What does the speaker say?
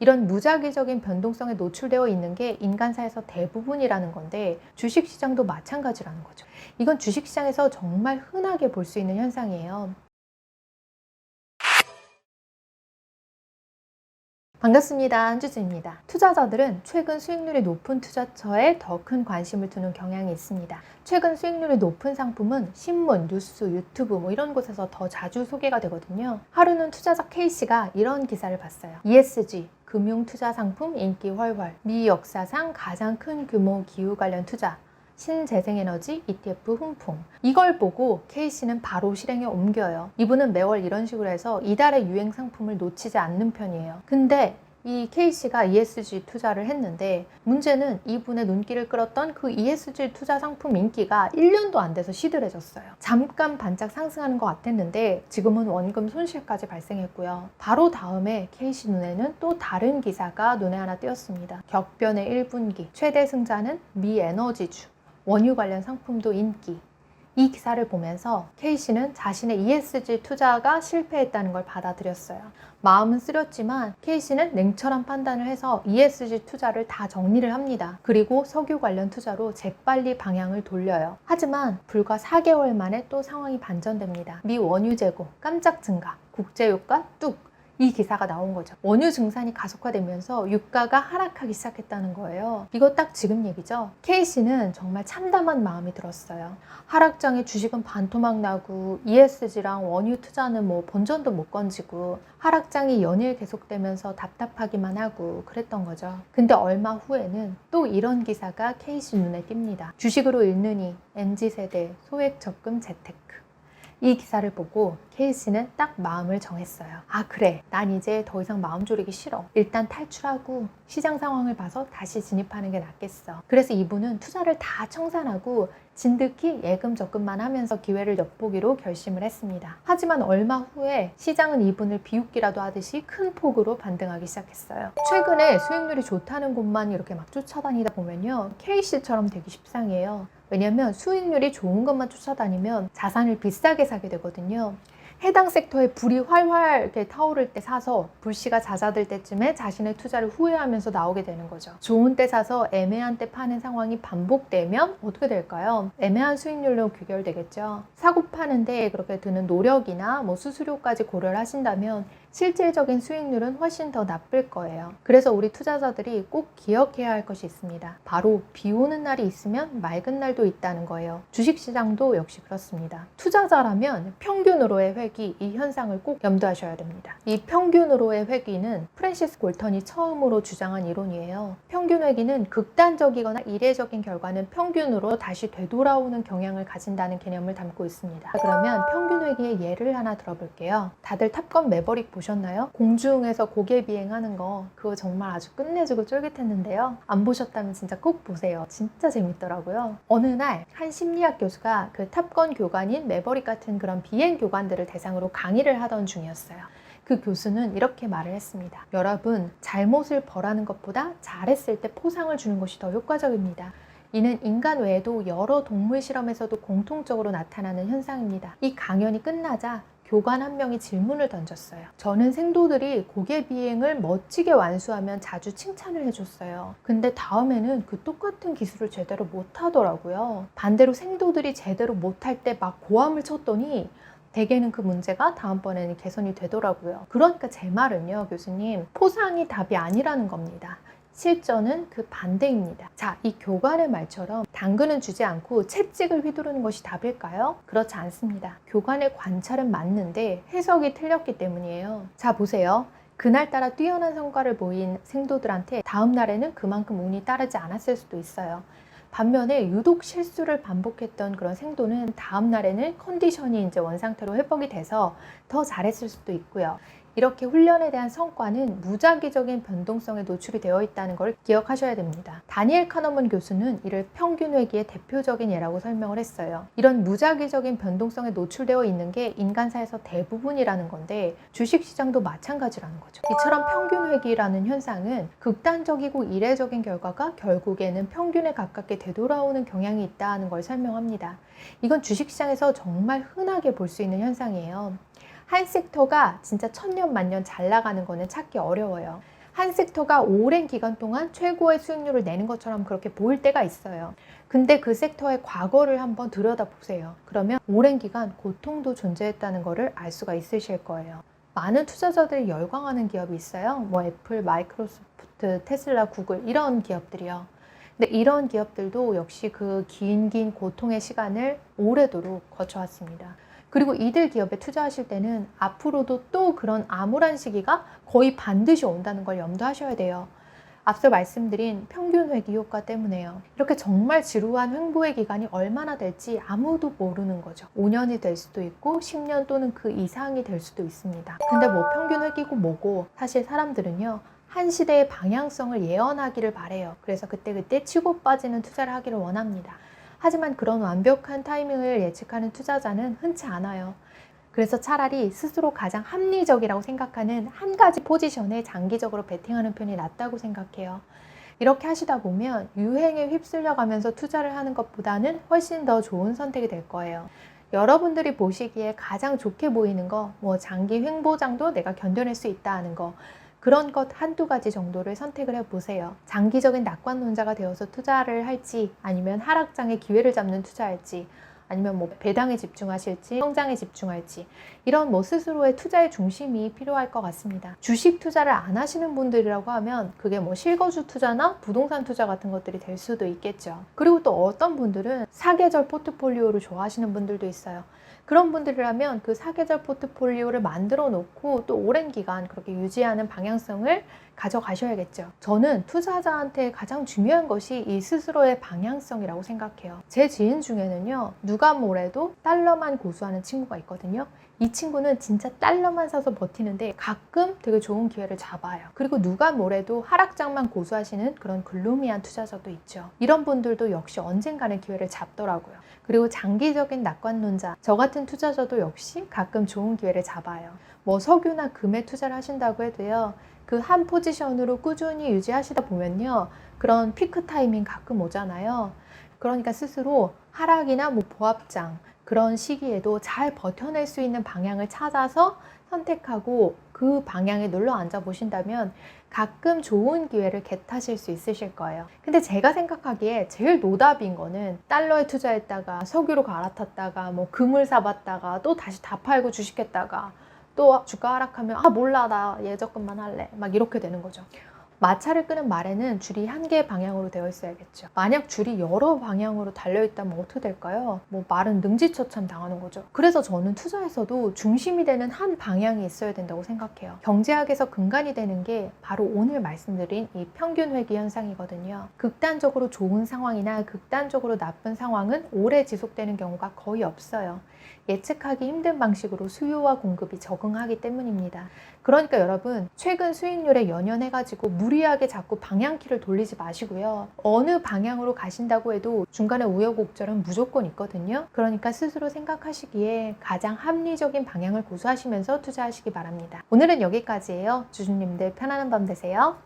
이런 무작위적인 변동성에 노출되어 있는 게 인간사에서 대부분이라는 건데 주식시장도 마찬가지라는 거죠. 이건 주식시장에서 정말 흔하게 볼 수 있는 현상이에요. 반갑습니다. 한주주입니다. 투자자들은 최근 수익률이 높은 투자처에 더 큰 관심을 두는 경향이 있습니다. 최근 수익률이 높은 상품은 신문, 뉴스, 유튜브 이런 곳에서 더 자주 소개가 되거든요. 하루는 투자자 K씨가 이런 기사를 봤어요. ESG, 금융투자상품 인기 활활, 미 역사상 가장 큰 규모 기후 관련 투자, 신재생에너지 ETF 훈풍. 이걸 보고 K씨는 바로 실행에 옮겨요. 이분은 매월 이런 식으로 해서 이달의 유행 상품을 놓치지 않는 편이에요. 근데 이 K씨가 ESG 투자를 했는데 문제는 이분의 눈길을 끌었던 그 ESG 투자 상품 인기가 1년도 안 돼서 시들해졌어요. 잠깐 반짝 상승하는 것 같았는데 지금은 원금 손실까지 발생했고요. 바로 다음에 K씨 눈에는 또 다른 기사가 눈에 하나 띄었습니다. 격변의 1분기 최대 승자는 미 에너지주, 원유 관련 상품도 인기. 이 기사를 보면서 K씨는 자신의 ESG 투자가 실패했다는 걸 받아들였어요. 마음은 쓰렸지만 K씨는 냉철한 판단을 해서 ESG 투자를 다 정리를 합니다. 그리고 석유 관련 투자로 재빨리 방향을 돌려요. 하지만 불과 4개월 만에 또 상황이 반전됩니다. 미 원유 재고 깜짝 증가, 국제유가 뚝. 이 기사가 나온 거죠. 원유 증산이 가속화되면서 유가가 하락하기 시작했다는 거예요. 이거 딱 지금 얘기죠. K씨는 정말 참담한 마음이 들었어요. 하락장에 주식은 반토막 나고 ESG랑 원유 투자는 본전도 못 건지고 하락장이 연일 계속되면서 답답하기만 하고 그랬던 거죠. 근데 얼마 후에는 또 이런 기사가 K씨 눈에 띕니다. 주식으로 읽느니 MZ세대 소액 적금 재테크. 이 기사를 보고 K씨는 딱 마음을 정했어요. 아 그래, 난 이제 더 이상 마음 졸이기 싫어. 일단 탈출하고 시장 상황을 봐서 다시 진입하는 게 낫겠어. 그래서 이분은 투자를 다 청산하고 진득히 예금 적금만 하면서 기회를 엿보기로 결심을 했습니다. 하지만 얼마 후에 시장은 이분을 비웃기라도 하듯이 큰 폭으로 반등하기 시작했어요. 최근에 수익률이 좋다는 곳만 이렇게 막 쫓아다니다 보면요, K씨처럼 되기 십상이에요. 왜냐면 수익률이 좋은 것만 쫓아다니면 자산을 비싸게 사게 되거든요. 해당 섹터에 불이 활활 이렇게 타오를 때 사서 불씨가 잦아들 때쯤에 자신의 투자를 후회하면서 나오게 되는 거죠. 좋은 때 사서 애매한 때 파는 상황이 반복되면 어떻게 될까요? 애매한 수익률로 귀결되겠죠. 사고 파는데 그렇게 드는 노력이나 수수료까지 고려를 하신다면 실질적인 수익률은 훨씬 더 나쁠 거예요. 그래서 우리 투자자들이 꼭 기억해야 할 것이 있습니다. 바로 비 오는 날이 있으면 맑은 날도 있다는 거예요. 주식시장도 역시 그렇습니다. 투자자라면 평균으로의 회귀, 이 현상을 꼭 염두하셔야 됩니다. 이 평균으로의 회귀는 프랜시스 골턴이 처음으로 주장한 이론이에요. 평균 회귀는 극단적이거나 이례적인 결과는 평균으로 다시 되돌아오는 경향을 가진다는 개념을 담고 있습니다. 그러면 평균 회귀의 예를 하나 들어볼게요. 다들 탑건 매버릭 보셨나요? 공중에서 고개 비행하는 거, 그거 정말 아주 끝내주고 쫄깃했는데요. 안 보셨다면 진짜 꼭 보세요. 진짜 재밌더라고요. 어느 날 한 심리학 교수가 그 탑건 교관인 매버릭 같은 그런 비행 교관들을 대상으로 강의를 하던 중이었어요. 그 교수는 이렇게 말을 했습니다. 여러분, 잘못을 벌하는 것보다 잘했을 때 포상을 주는 것이 더 효과적입니다. 이는 인간 외에도 여러 동물 실험에서도 공통적으로 나타나는 현상입니다. 이 강연이 끝나자 교관 한 명이 질문을 던졌어요. 저는 생도들이 고개 비행을 멋지게 완수하면 자주 칭찬을 해줬어요. 근데 다음에는 그 똑같은 기술을 제대로 못하더라고요. 반대로 생도들이 제대로 못할 때 막 고함을 쳤더니 대개는 그 문제가 다음번에는 개선이 되더라고요. 그러니까 제 말은요, 교수님, 포상이 답이 아니라는 겁니다. 실전은 그 반대입니다. 자, 이 교관의 말처럼 당근은 주지 않고 채찍을 휘두르는 것이 답일까요? 그렇지 않습니다. 교관의 관찰은 맞는데 해석이 틀렸기 때문이에요. 자, 보세요. 그날따라 뛰어난 성과를 보인 생도들한테 다음 날에는 그만큼 운이 따르지 않았을 수도 있어요. 반면에 유독 실수를 반복했던 그런 생도는 다음 날에는 컨디션이 이제 원상태로 회복이 돼서 더 잘했을 수도 있고요. 이렇게 훈련에 대한 성과는 무작위적인 변동성에 노출이 되어 있다는 걸 기억하셔야 됩니다. 다니엘 카너먼 교수는 이를 평균 회귀의 대표적인 예라고 설명을 했어요. 이런 무작위적인 변동성에 노출되어 있는 게 인간사에서 대부분이라는 건데 주식시장도 마찬가지라는 거죠. 이처럼 평균 회귀라는 현상은 극단적이고 이례적인 결과가 결국에는 평균에 가깝게 되돌아오는 경향이 있다는 걸 설명합니다. 이건 주식시장에서 정말 흔하게 볼 수 있는 현상이에요. 한 섹터가 진짜 천년 만년 잘 나가는 거는 찾기 어려워요. 한 섹터가 오랜 기간 동안 최고의 수익률을 내는 것처럼 그렇게 보일 때가 있어요. 근데 그 섹터의 과거를 한번 들여다보세요. 그러면 오랜 기간 고통도 존재했다는 것을 알 수가 있으실 거예요. 많은 투자자들이 열광하는 기업이 있어요. 뭐 애플, 마이크로소프트, 테슬라, 구글 이런 기업들이요. 근데 이런 기업들도 역시 그 긴 고통의 시간을 오래도록 거쳐왔습니다. 그리고 이들 기업에 투자하실 때는 앞으로도 또 그런 암울한 시기가 거의 반드시 온다는 걸 염두하셔야 돼요. 앞서 말씀드린 평균 회귀 효과 때문에요. 이렇게 정말 지루한 횡보의 기간이 얼마나 될지 아무도 모르는 거죠. 5년이 될 수도 있고 10년 또는 그 이상이 될 수도 있습니다. 근데 뭐 평균 회귀고 뭐고, 사실 사람들은요, 한 시대의 방향성을 예언하기를 바래요. 그래서 그때그때 치고 빠지는 투자를 하기를 원합니다. 하지만 그런 완벽한 타이밍을 예측하는 투자자는 흔치 않아요. 그래서 차라리 스스로 가장 합리적이라고 생각하는 한 가지 포지션에 장기적으로 베팅하는 편이 낫다고 생각해요. 이렇게 하시다 보면 유행에 휩쓸려 가면서 투자를 하는 것보다는 훨씬 더 좋은 선택이 될 거예요. 여러분들이 보시기에 가장 좋게 보이는 거, 뭐 장기 횡보장도 내가 견뎌낼 수 있다 하는 거, 그런 것 한두 가지 정도를 선택을 해보세요. 장기적인 낙관론자가 되어서 투자를 할지, 아니면 하락장의 기회를 잡는 투자할지, 아니면 뭐 배당에 집중하실지 성장에 집중할지, 이런 뭐 스스로의 투자의 중심이 필요할 것 같습니다. 주식 투자를 안 하시는 분들이라고 하면 그게 뭐 실거주 투자나 부동산 투자 같은 것들이 될 수도 있겠죠. 그리고 또 어떤 분들은 사계절 포트폴리오를 좋아하시는 분들도 있어요. 그런 분들이라면 그 사계절 포트폴리오를 만들어 놓고 또 오랜 기간 그렇게 유지하는 방향성을 가져가셔야겠죠. 저는 투자자한테 가장 중요한 것이 이 스스로의 방향성이라고 생각해요. 제 지인 중에는요, 누가 뭐래도 달러만 고수하는 친구가 있거든요. 이 친구는 진짜 달러만 사서 버티는데 가끔 되게 좋은 기회를 잡아요. 그리고 누가 뭐래도 하락장만 고수하시는 그런 글루미한 투자자도 있죠. 이런 분들도 역시 언젠가는 기회를 잡더라고요. 그리고 장기적인 낙관론자, 저 같은 투자자도 역시 가끔 좋은 기회를 잡아요. 뭐 석유나 금에 투자를 하신다고 해도요, 그 한 포지션으로 꾸준히 유지하시다 보면요, 그런 피크 타이밍 가끔 오잖아요. 그러니까 스스로 하락이나 뭐 보합장, 그런 시기에도 잘 버텨낼 수 있는 방향을 찾아서 선택하고 그 방향에 눌러 앉아 보신다면 가끔 좋은 기회를 겟하실 수 있으실 거예요. 근데 제가 생각하기에 제일 노답인 거는 달러에 투자했다가 석유로 갈아탔다가 뭐 금을 사봤다가 또 다시 다 팔고 주식했다가 또 주가 하락하면 아 몰라 나 예적금만 할래 막 이렇게 되는 거죠. 마차를 끄는 말에는 줄이 한 개의 방향으로 되어 있어야겠죠. 만약 줄이 여러 방향으로 달려있다면 어떻게 될까요? 뭐 말은 능지처참 당하는 거죠. 그래서 저는 투자에서도 중심이 되는 한 방향이 있어야 된다고 생각해요. 경제학에서 근간이 되는 게 바로 오늘 말씀드린 이 평균 회귀 현상이거든요. 극단적으로 좋은 상황이나 극단적으로 나쁜 상황은 오래 지속되는 경우가 거의 없어요. 예측하기 힘든 방식으로 수요와 공급이 적응하기 때문입니다. 그러니까 여러분, 최근 수익률에 연연해가지고 무리하게 자꾸 방향키를 돌리지 마시고요. 어느 방향으로 가신다고 해도 중간에 우여곡절은 무조건 있거든요. 그러니까 스스로 생각하시기에 가장 합리적인 방향을 고수하시면서 투자하시기 바랍니다. 오늘은 여기까지예요. 주주님들 편안한 밤 되세요.